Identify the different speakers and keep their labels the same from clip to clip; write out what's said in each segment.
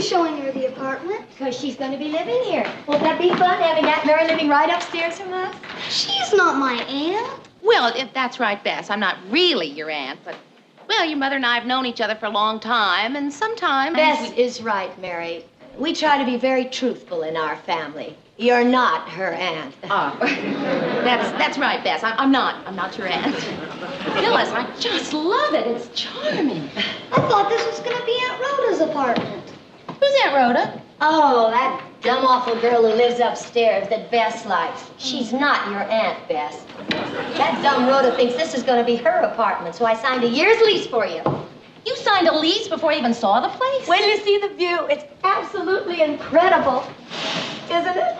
Speaker 1: you showing her the apartment?
Speaker 2: Because she's going to be living here. Won't that be fun, having Aunt Mary living right upstairs from us?
Speaker 1: She's not my aunt.
Speaker 3: Well, if that's right, Bess. I'm not really your aunt, but, well, your mother and I have known each other for a long time, and sometimes...
Speaker 2: Bess is right, Mary. We try to be very truthful in our family. You're not her aunt.
Speaker 3: Oh, that's right, Bess. I'm not your aunt. Phyllis, I just love it. It's charming.
Speaker 1: I thought this was going to be Aunt Rhoda's apartment.
Speaker 3: Who's Aunt Rhoda?
Speaker 2: Oh, that dumb, awful girl who lives upstairs that Bess likes. She's not your aunt, Bess. That dumb Rhoda thinks this is going to be her apartment, so I signed a year's lease for you.
Speaker 3: You signed a lease before you even saw the place?
Speaker 2: When you see the view, it's absolutely incredible. Isn't it?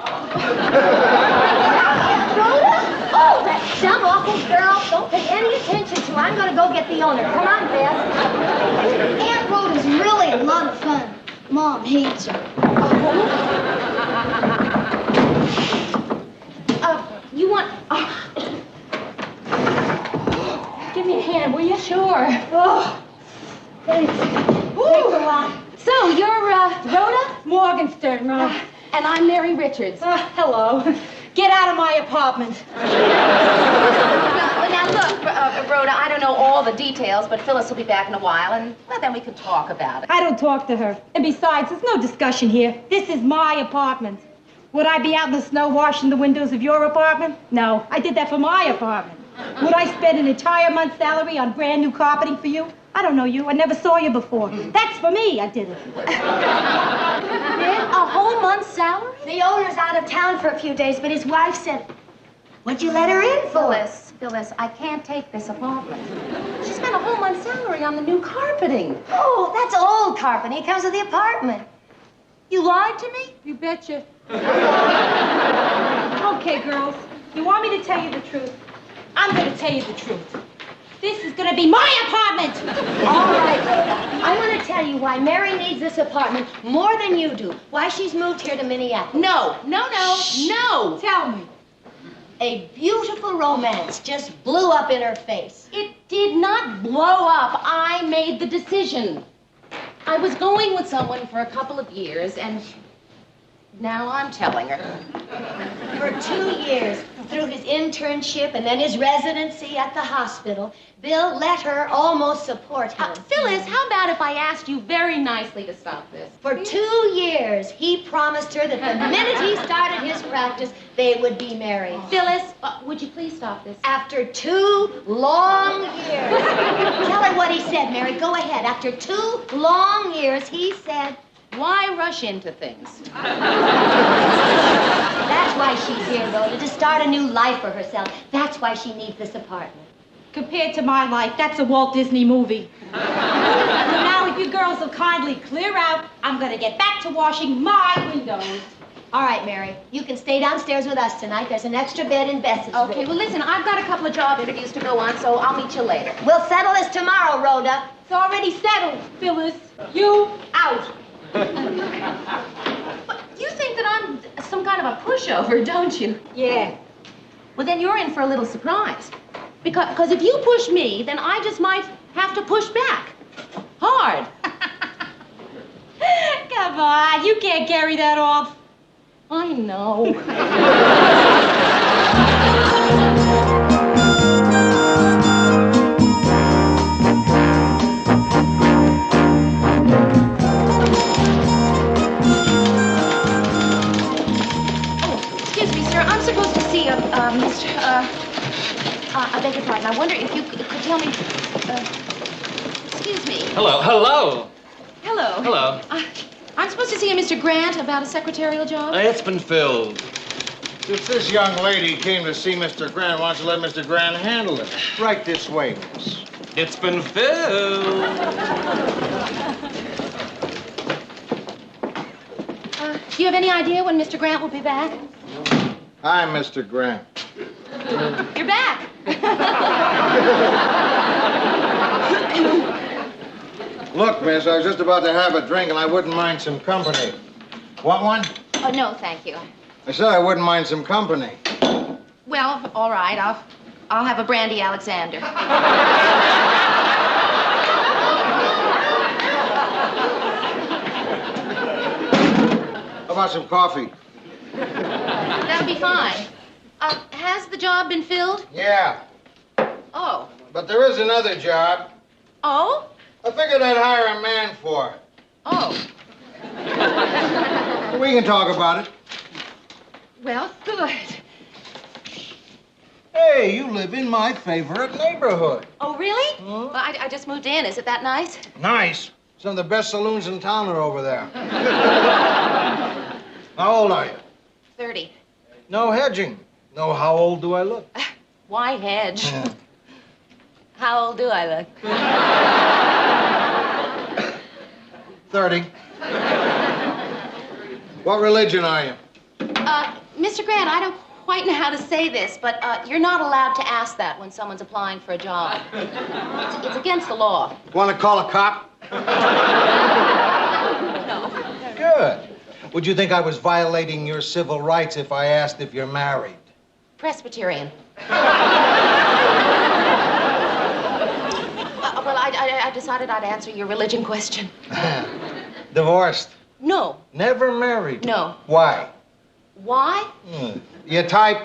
Speaker 2: Rhoda? Oh, that dumb, awful girl. Don't pay any attention to her. I'm going to go get the owner. Come on, Bess.
Speaker 1: Aunt Rhoda's really a lot of fun. Mom hates her.
Speaker 3: You want... Give me a hand, will you? Sure.
Speaker 1: Oh, thanks. Thanks a lot.
Speaker 3: So, you're, Rhoda?
Speaker 4: Morgenstern,
Speaker 3: And I'm Mary Richards.
Speaker 4: Hello. Get out of my apartment.
Speaker 3: Now, look, Rhoda, I don't know all the details, but Phyllis will be back in a while, and, well, then we can talk about it.
Speaker 4: I don't talk to her. And besides, there's no discussion here. This is my apartment. Would I be out in the snow washing the windows of your apartment? No, I did that for my apartment. Would I spend an entire month's salary on brand new carpeting for you? I don't know you. I never saw you before. That's for me. I did it.
Speaker 3: A whole month's salary?
Speaker 2: The owner's out of town for a few days, but his wife said, what'd you let her in for?
Speaker 3: Phyllis, I can't take this apartment. She spent a whole month's salary on the new carpeting.
Speaker 2: Oh, that's old carpeting. It comes with the apartment.
Speaker 3: You lied to me?
Speaker 4: You betcha. Okay, girls. You want me to tell you the truth? I'm going to tell you the truth. This is going to be my apartment!
Speaker 2: All right, Rhoda. I want to tell you why Mary needs this apartment more than you do. Why she's moved here to Minneapolis.
Speaker 3: No.
Speaker 4: Tell me.
Speaker 2: A beautiful romance just blew up in her face.
Speaker 3: It did not blow up. I made the decision. I was going with someone for a couple of years, and now I'm telling her.
Speaker 2: For 2 years, through his internship and then his residency at the hospital, Bill let her almost support him.
Speaker 3: Phyllis, how about if I asked you very nicely to stop this?
Speaker 2: For 2 years, he promised her that the minute he started his practice, they would be married.
Speaker 3: Phyllis, would you please stop this?
Speaker 2: After 2 long years. Tell her what he said, Mary. Go ahead. After 2 long years, he said...
Speaker 3: Why rush into things?
Speaker 2: That's why she's here, Rhoda, to start a new life for herself. That's why she needs this apartment.
Speaker 4: Compared to my life, that's a Walt Disney movie. Now, if you girls will kindly clear out, I'm going to get back to washing my windows.
Speaker 2: All right, Mary. You can stay downstairs with us tonight. There's an extra bed in Bess's room.
Speaker 3: Okay, well, listen, I've got a couple of job interviews to go on, so I'll meet you later.
Speaker 2: We'll settle this tomorrow, Rhoda.
Speaker 4: It's already settled, Phyllis. You out.
Speaker 3: But you think that I'm some kind of a pushover, don't you?
Speaker 4: Yeah.
Speaker 3: Well, then you're in for a little surprise. Because if you push me, then I just might have to push back. Hard.
Speaker 4: Come on, you can't carry that off.
Speaker 3: I know. I beg your pardon. I wonder if you could tell me... excuse me.
Speaker 5: Hello.
Speaker 3: Hello.
Speaker 5: Hello.
Speaker 3: I'm supposed to see a Mr. Grant about a secretarial job.
Speaker 5: It's been filled.
Speaker 6: If this young lady came to see Mr. Grant, why don't you let Mr. Grant handle it? Right this way, miss.
Speaker 5: It's been filled.
Speaker 3: Do you have any idea when Mr. Grant will be back?
Speaker 6: Hi, Mr. Grant.
Speaker 3: You're back.
Speaker 6: Look, miss, I was just about to have a drink, and I wouldn't mind some company. Want one?
Speaker 3: Oh, no, thank you.
Speaker 6: I said I wouldn't mind some company.
Speaker 3: Well, all right. I'll have a brandy Alexander.
Speaker 6: want some coffee?
Speaker 3: That'll be fine. Has the job been filled?
Speaker 6: Yeah,
Speaker 3: Oh.
Speaker 6: but there is another job.
Speaker 3: Oh?
Speaker 6: I figured I'd hire a man for it.
Speaker 3: Oh.
Speaker 6: We can talk about it.
Speaker 3: Well, good.
Speaker 6: Hey, you live in my favorite neighborhood.
Speaker 3: Oh, really?
Speaker 6: Huh?
Speaker 3: Well, I just moved in. Is it that nice?
Speaker 6: Nice. Some of the best saloons in town are over there. How old are you?
Speaker 3: 30.
Speaker 6: No hedging. No, how old do I look?
Speaker 3: Why hedge? How old do I look?
Speaker 6: 30. What religion are you?
Speaker 3: Mr. Grant, I don't quite know how to say this, but you're not allowed to ask that when someone's applying for a job. It's against the law.
Speaker 6: Want to call a cop?
Speaker 3: No.
Speaker 6: Good. Would you think I was violating your civil rights if I asked if you're married?
Speaker 3: Presbyterian. Well, I decided I'd answer your religion question.
Speaker 6: Divorced?
Speaker 3: No.
Speaker 6: Never married?
Speaker 3: No.
Speaker 6: Why?
Speaker 3: Why?
Speaker 6: You type?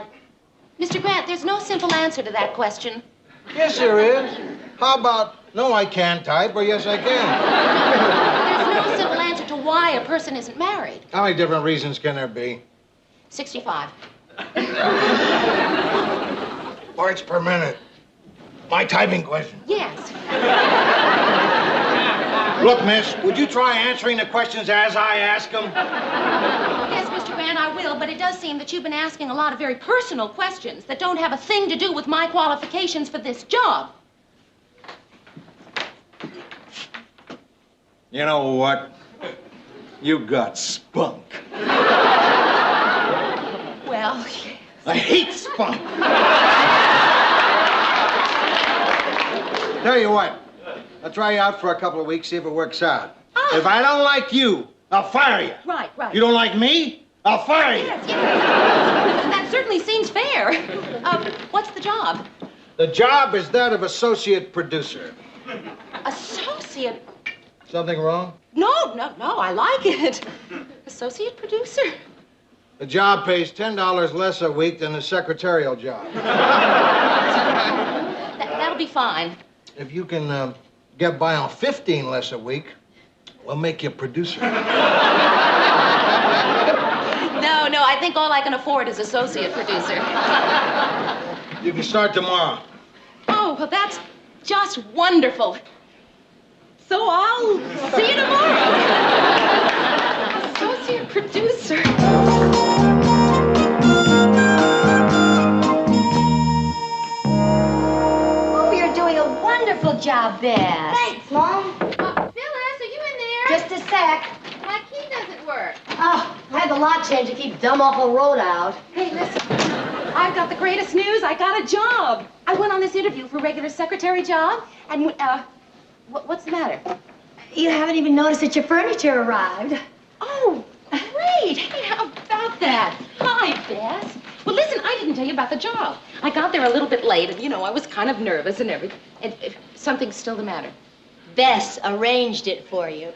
Speaker 3: Mr. Grant, there's no simple answer to that question.
Speaker 6: Yes, there is. How about, no, I can't type, or yes, I can?
Speaker 3: There's no simple answer to why a person isn't married.
Speaker 6: How many different reasons can there be?
Speaker 3: 65.
Speaker 6: Words per minute. My typing question.
Speaker 3: Yes.
Speaker 6: Look, miss, would you try answering the questions as I ask them?
Speaker 3: Yes, Mr. Grant, I will, but it does seem that you've been asking a lot of very personal questions that don't have a thing to do with my qualifications for this job.
Speaker 6: You know what? You got spunk.
Speaker 3: Well,
Speaker 6: I hate spunk. Tell you what, I'll try you out for a couple of weeks, see if it works out.
Speaker 3: Oh.
Speaker 6: If I don't like you, I'll fire you.
Speaker 3: Right.
Speaker 6: You don't like me? I'll fire you.
Speaker 3: Yes. That certainly seems fair. What's the job?
Speaker 6: The job is that of associate producer.
Speaker 3: Associate?
Speaker 6: Something wrong?
Speaker 3: No, I like it. Associate producer?
Speaker 6: The job pays $10 less a week than the secretarial job.
Speaker 3: That'll be fine.
Speaker 6: If you can get by on 15 less a week, we'll make you producer.
Speaker 3: No, I think all I can afford is associate producer.
Speaker 6: You can start tomorrow.
Speaker 3: Oh, well, that's just wonderful. So I'll see you tomorrow. Associate producer.
Speaker 2: Oh, you're doing a wonderful job, Bess.
Speaker 1: Thanks, Mom.
Speaker 3: Phyllis, are you in there?
Speaker 2: Just a sec.
Speaker 3: My key doesn't work.
Speaker 2: Oh, I had the lock change to keep dumb awful Rhoda out.
Speaker 3: Hey, listen. I've got the greatest news. I got a job. I went on this interview for a regular secretary job, and what's the matter?
Speaker 2: You haven't even noticed that your furniture arrived.
Speaker 3: Oh, great. Hey, how about that? Hi, Bess. Well, listen, I didn't tell you about the job. I got there a little bit late, and, I was kind of nervous and everything. And something's still the matter.
Speaker 2: Bess arranged it for you.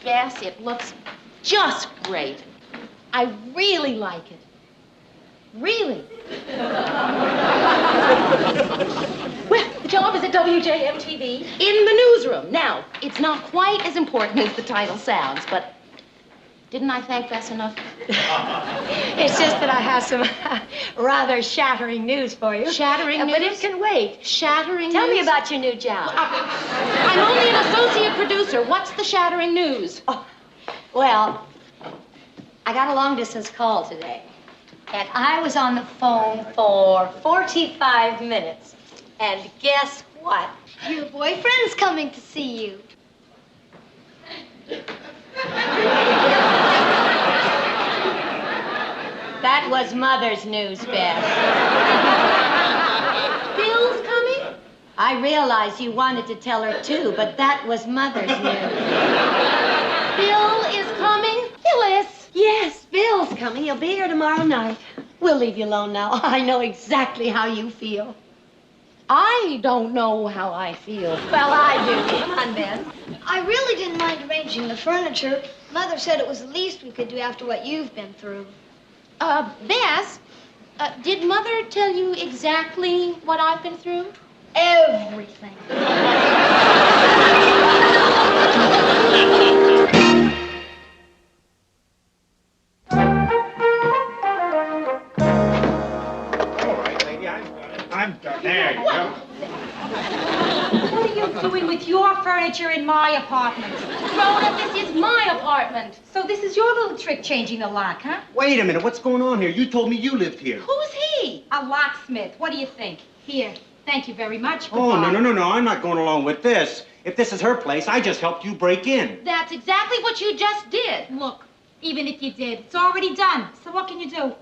Speaker 3: Bess, it looks just great. I really like it. Really. Well, the job is at WJM-TV in the newsroom. Now, it's not quite as important as the title sounds, but didn't I thank Bess enough?
Speaker 2: It's just that I have some rather shattering news for you.
Speaker 3: Shattering news?
Speaker 2: But it can wait.
Speaker 3: Shattering
Speaker 2: Tell me
Speaker 3: news?
Speaker 2: about your new job.
Speaker 3: I'm only an associate producer. What's the shattering news?
Speaker 2: Oh, well, I got a long-distance call today, and I was on the phone for 45 minutes. And guess what?
Speaker 1: Your boyfriend's coming to see you.
Speaker 2: That was Mother's news, Beth.
Speaker 3: Bill's coming?
Speaker 2: I realized you wanted to tell her, too, but that was Mother's news.
Speaker 3: Bill is coming? Phyllis!
Speaker 2: Yes, Bill's coming. He'll be here tomorrow night. We'll leave you alone now. I know exactly how you feel.
Speaker 3: I don't know how I feel.
Speaker 2: Well, I do. Come on, Bess.
Speaker 1: I really didn't mind arranging the furniture. Mother said it was the least we could do after what you've been through.
Speaker 3: Bess, did Mother tell you exactly what I've been through?
Speaker 1: Everything.
Speaker 6: All right, lady, I've got it. I'm done. There you go.
Speaker 4: What are you doing with your furniture in my apartment?
Speaker 3: Rhoda, this is my apartment.
Speaker 4: So this is your little trick changing the lock, huh?
Speaker 7: Wait a minute, what's going on here? You told me you lived here.
Speaker 3: Who's he?
Speaker 4: A locksmith. What do you think? Here. Thank you very much.
Speaker 7: Oh,
Speaker 4: Goodbye.
Speaker 7: no, I'm not going along with this. If this is her place, I just helped you break in.
Speaker 3: That's exactly what you just did.
Speaker 4: Look, even if you did, it's already done. So what can you do?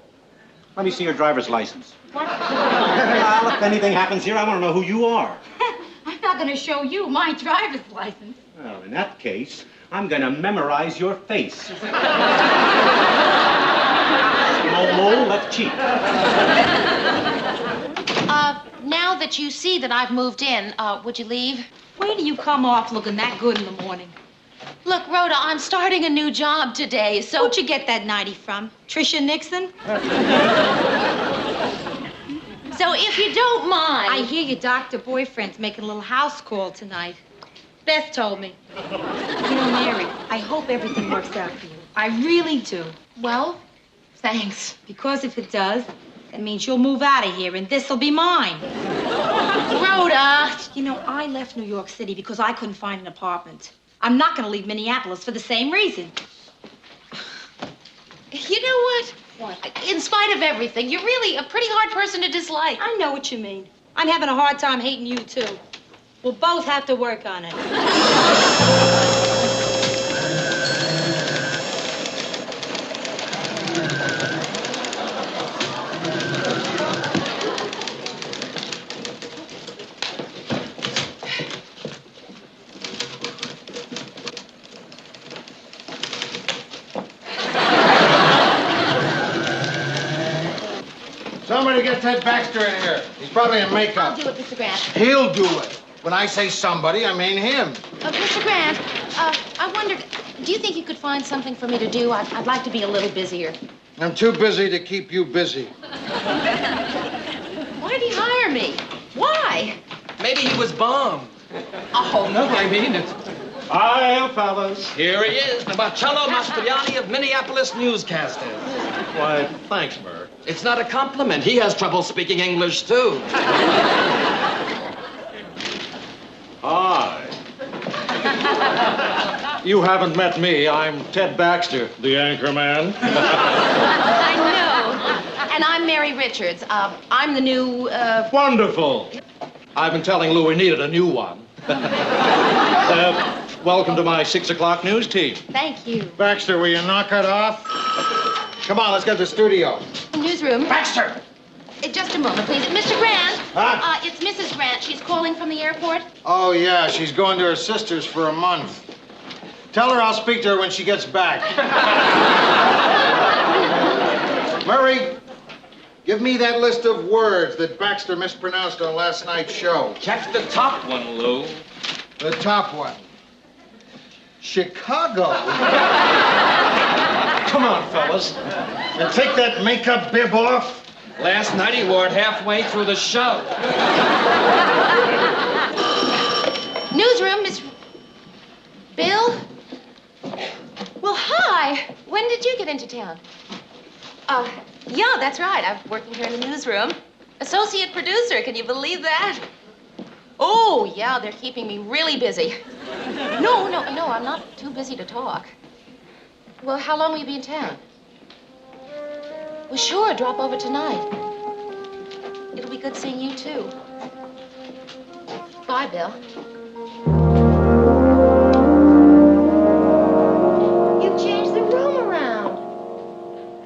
Speaker 7: Let me see your driver's license.
Speaker 4: What?
Speaker 7: Well, if anything happens here, I want to know who you are.
Speaker 4: I'm not going to show you my driver's license.
Speaker 7: Well, in that case, I'm going to memorize your face. Low, left cheek.
Speaker 3: Now that you see that I've moved in, would you leave?
Speaker 4: Wait till you come off looking that good in the morning.
Speaker 3: Look, Rhoda, I'm starting a new job today, so...
Speaker 4: Who'd you get that 90 from? Tricia Nixon?
Speaker 3: So if you don't mind...
Speaker 4: I hear your doctor boyfriend's making a little house call tonight. Beth told me. You know, Mary, I hope everything works out for you. I really do.
Speaker 3: Well, thanks.
Speaker 4: Because if it does, that means you'll move out of here and this'll be mine.
Speaker 3: Rhoda!
Speaker 4: You know, I left New York City because I couldn't find an apartment. I'm not going to leave Minneapolis for the same reason.
Speaker 3: You know what? What? In spite of everything, you're really a pretty hard person to dislike.
Speaker 4: I know what you mean. I'm having a hard time hating you, too. We'll both have to work on it.
Speaker 6: Somebody get Ted Baxter in here. He's probably in makeup.
Speaker 3: I'll do it, Mr. Grant.
Speaker 6: He'll do it. When I say somebody, I mean him.
Speaker 3: Mr. Grant, I wondered, do you think you could find something for me to do? I'd like to be a little busier.
Speaker 6: I'm too busy to keep you busy.
Speaker 3: Why'd he hire me? Why?
Speaker 5: Maybe he was bombed. Oh, no, I mean it.
Speaker 7: Hi, fellas.
Speaker 5: Here he is, the Marcello Mastroianni of Minneapolis newscasters.
Speaker 8: Why, thanks, Murr.
Speaker 5: It's not a compliment. He has trouble speaking English, too.
Speaker 8: Hi. You haven't met me. I'm Ted Baxter, the anchor man.
Speaker 3: I know. And I'm Mary Richards. I'm the new,
Speaker 8: Wonderful. I've been telling Lou we needed a new one. Welcome to my 6 o'clock news team.
Speaker 3: Thank you.
Speaker 6: Baxter, will you knock it off? Come on, let's get to the studio.
Speaker 3: Newsroom.
Speaker 6: Baxter!
Speaker 3: Just a moment, please. Mr. Grant.
Speaker 6: Huh?
Speaker 3: It's Mrs. Grant. She's calling from the airport.
Speaker 6: Oh, yeah, she's going to her sister's for a month. Tell her I'll speak to her when she gets back. Murray, give me that list of words that Baxter mispronounced on last night's show.
Speaker 5: Check the top one, Lou.
Speaker 6: The top one. Chicago.
Speaker 8: Come on, fellas.
Speaker 6: And take that makeup bib off.
Speaker 5: Last night he wore it halfway through the show.
Speaker 3: Newsroom, Miss... Bill? Well, hi. When did you get into town? Yeah, that's right. I'm working here in the newsroom. Associate producer, can you believe that? Oh, yeah, they're keeping me really busy. No, I'm not too busy to talk. Well, how long will you be in town? Well, sure, drop over tonight. It'll be good seeing you, too. Bye, Bill.
Speaker 2: You changed the room around.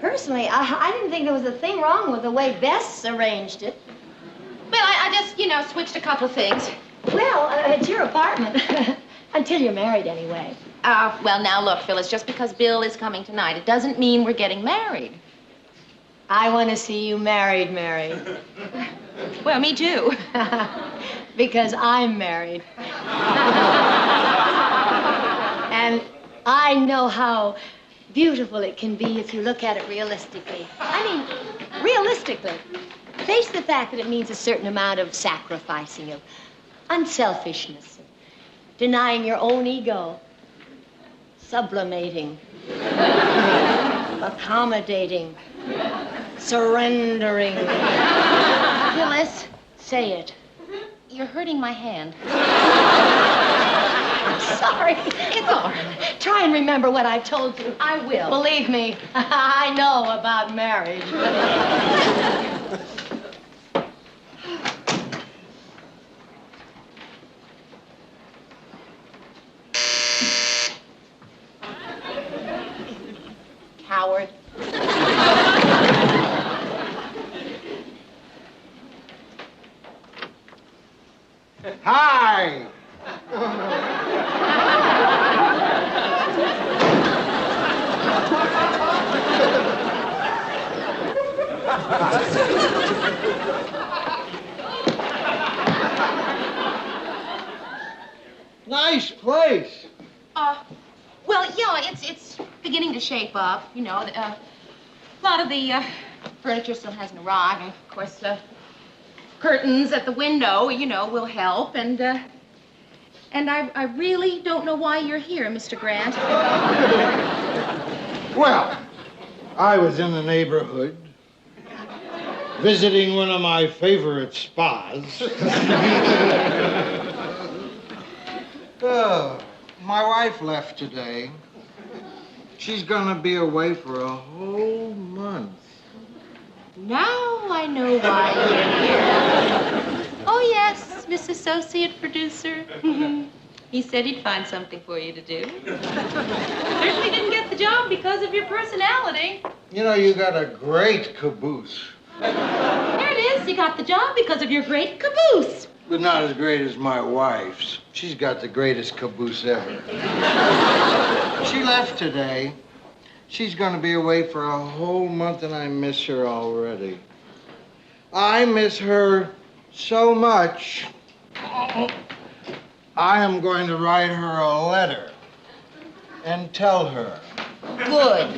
Speaker 2: Personally, I didn't think there was a thing wrong with the way Bess arranged it.
Speaker 3: Well, I just, switched a couple of things.
Speaker 2: Well, it's your apartment. Until you're married, anyway.
Speaker 3: Well, now look, Phyllis, just because Bill is coming tonight, it doesn't mean we're getting married.
Speaker 2: I want to see you married, Mary.
Speaker 3: Well, me too.
Speaker 2: Because I'm married. And I know how beautiful it can be if you look at it realistically. I mean, realistically. Face the fact that it means a certain amount of sacrificing, of unselfishness, denying your own ego, sublimating, accommodating, surrendering.
Speaker 3: Phyllis,
Speaker 2: Say it.
Speaker 3: you're hurting my hand.
Speaker 2: I'm sorry.
Speaker 3: It's all right.
Speaker 2: Try and remember what I told you.
Speaker 3: I will.
Speaker 2: Believe me, I know about marriage.
Speaker 3: Coward.
Speaker 6: Hi! Nice place.
Speaker 3: Well, yeah, it's beginning to shape up. You know, a lot of the furniture still hasn't arrived, and of course, curtains at the window, you know, will help. And I really don't know why you're here, Mr. Grant.
Speaker 6: Well, I was in the neighborhood visiting one of my favorite spas. Oh, my wife left today. She's gonna be away for a whole month.
Speaker 3: Now I know why you're here. Oh, yes, Miss Associate Producer. He said he'd find something for you to do. Certainly didn't get the job because of your personality.
Speaker 6: You know, you got a great caboose.
Speaker 3: There it is. You got the job because of your great caboose.
Speaker 6: But not as great as my wife's. She's got the greatest caboose ever. She left today. She's gonna be away for a whole month, and I miss her already. I miss her so much. I am going to write her a letter and tell her.
Speaker 3: Good.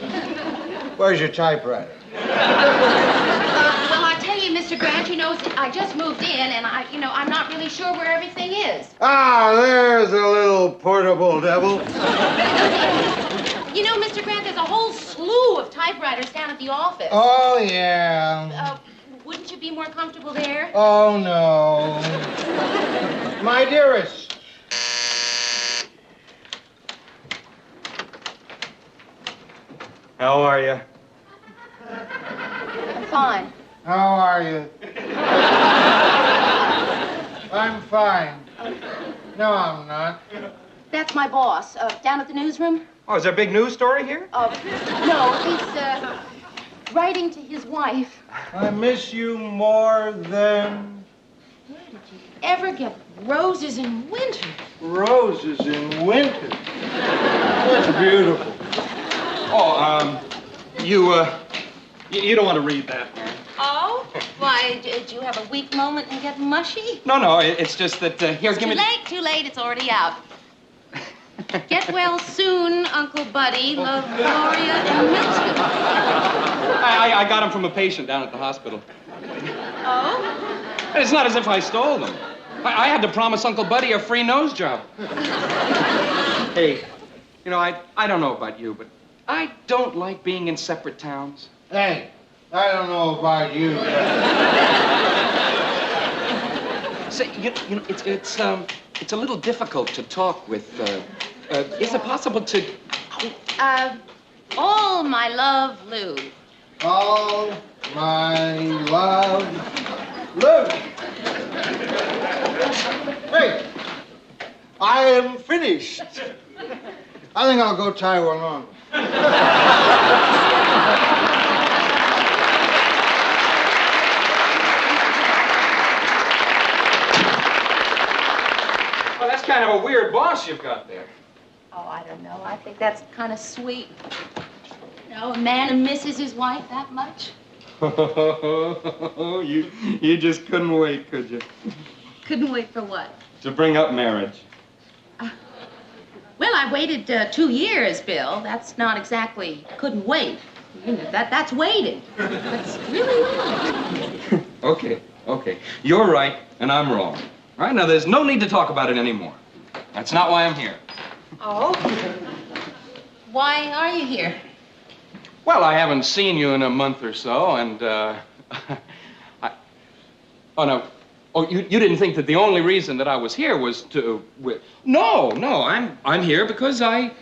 Speaker 6: Where's your typewriter?
Speaker 3: Well, I tell you, Mr. Grant, you know, I just moved in, and I'm not really sure where everything is.
Speaker 6: Ah, there's a little portable devil.
Speaker 3: You know, Mr. Grant, there's a whole slew of typewriters down at the office.
Speaker 6: Oh, yeah.
Speaker 3: Wouldn't you be more comfortable there?
Speaker 6: Oh, no. My dearest.
Speaker 7: How are you?
Speaker 3: Fine.
Speaker 6: How are you? I'm fine. No, I'm not.
Speaker 3: That's my boss, down at the newsroom.
Speaker 7: Oh, is there a big news story here?
Speaker 3: No, he's writing to his wife.
Speaker 6: I miss you more than
Speaker 3: Ever get roses in winter?
Speaker 6: roses in winter. That's beautiful.
Speaker 7: Oh, you don't want to read that, man.
Speaker 3: Oh? Why, did you have a weak moment and get mushy?
Speaker 7: No, it's just that, here, give me...
Speaker 3: Too late, it's already out. Get well soon, Uncle Buddy. Love, Gloria and Milton.
Speaker 7: I got them from a patient down at the hospital.
Speaker 3: Oh?
Speaker 7: It's not as if I stole them. I had to promise Uncle Buddy a free nose job. Hey, you know, I don't know about you, but I don't like being in separate towns.
Speaker 6: Hey, I don't know about you.
Speaker 7: Say, you know, it's a little difficult to talk with. Is it possible to?
Speaker 3: All my love, Lou.
Speaker 6: All my love, Lou. Hey, I am finished. I think I'll go tie one on.
Speaker 7: Well, that's kind of a weird boss you've got there.
Speaker 3: Oh, I don't know. I think that's kind of sweet. You know, a man who misses his wife that much.
Speaker 7: You just couldn't wait, could you?
Speaker 3: Couldn't wait for what?
Speaker 7: To bring up marriage.
Speaker 3: Well, I waited 2 years, Bill. That's not exactly couldn't wait. You know, that's waiting. That's really waiting.
Speaker 7: Okay. You're right, and I'm wrong. All right, now there's no need to talk about it anymore. That's not why I'm here.
Speaker 3: Oh? Why are you here?
Speaker 7: Well, I haven't seen you in a month or so, and, Oh, no. Oh, you didn't think that the only reason that I was here was to... No, I'm here because I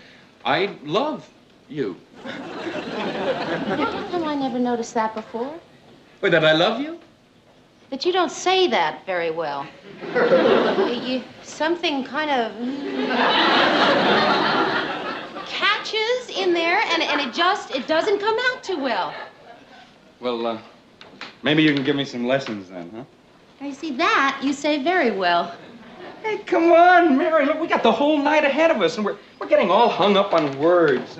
Speaker 7: love you.
Speaker 3: How come I never noticed that before?
Speaker 7: Wait, that I love you?
Speaker 3: That you don't say that very well. Something kind of catches in there, and it doesn't come out too well.
Speaker 7: Well, maybe you can give me some lessons then, huh?
Speaker 3: I see that you say very well.
Speaker 7: Hey, come on, Mary. Look, we got the whole night ahead of us, and we're getting all hung up on words.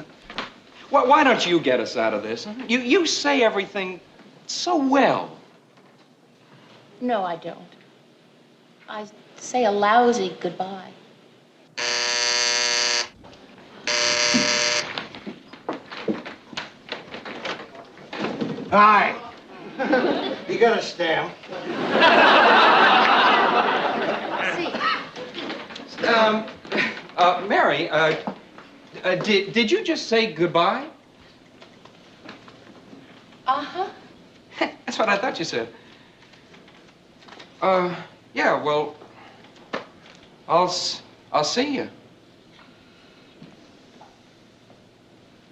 Speaker 7: Why don't you get us out of this? Huh? You say everything so well.
Speaker 3: No, I don't. I say a lousy goodbye.
Speaker 6: Hi. You got a stamp?
Speaker 7: Mary, did you just say goodbye?
Speaker 3: Uh-huh.
Speaker 7: That's what I thought you said. Yeah, well, I'll see you.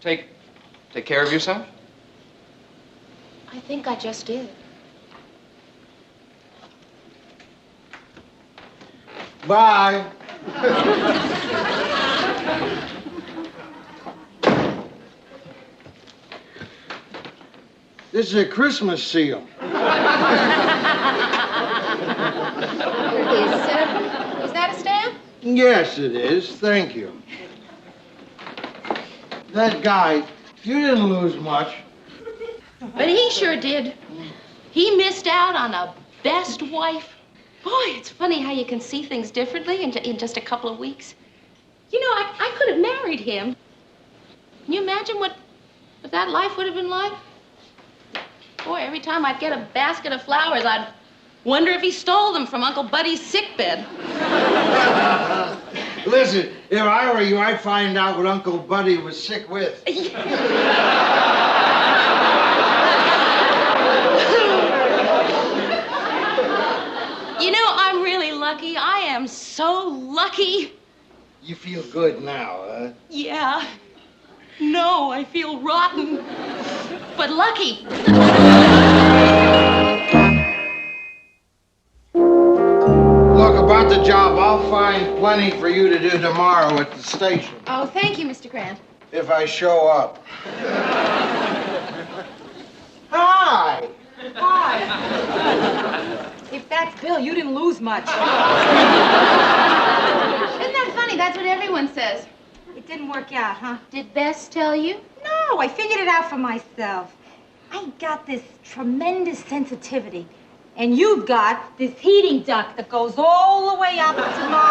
Speaker 7: Take care of yourself.
Speaker 3: I think I just did.
Speaker 6: Bye. This is a Christmas seal.
Speaker 3: Is that a stamp?
Speaker 6: Yes, it is. Thank you. That guy, you didn't lose much.
Speaker 3: But he sure did. He missed out on a best wife. Boy, it's funny how you can see things differently in just a couple of weeks. You know, I could have married him. Can you imagine what that life would have been like? Boy, every time I'd get a basket of flowers, I'd wonder if he stole them from Uncle Buddy's sickbed.
Speaker 6: Listen, if I were you, I'd find out what Uncle Buddy was sick with.
Speaker 3: You know, I'm really lucky. I am so lucky.
Speaker 6: You feel good now, huh?
Speaker 3: Yeah. No, I feel rotten. But lucky.
Speaker 6: Look, about the job, I'll find plenty for you to do tomorrow at the station.
Speaker 3: Oh, thank you, Mr. Grant.
Speaker 6: If I show up. Hi.
Speaker 4: Hi. If that's Bill, you didn't lose much.
Speaker 3: Isn't that funny? That's what everyone says.
Speaker 4: It didn't work out, huh?
Speaker 3: Did Bess tell you?
Speaker 4: No, I figured it out for myself. I got this tremendous sensitivity. And you've got this heating duct that goes all the way up to my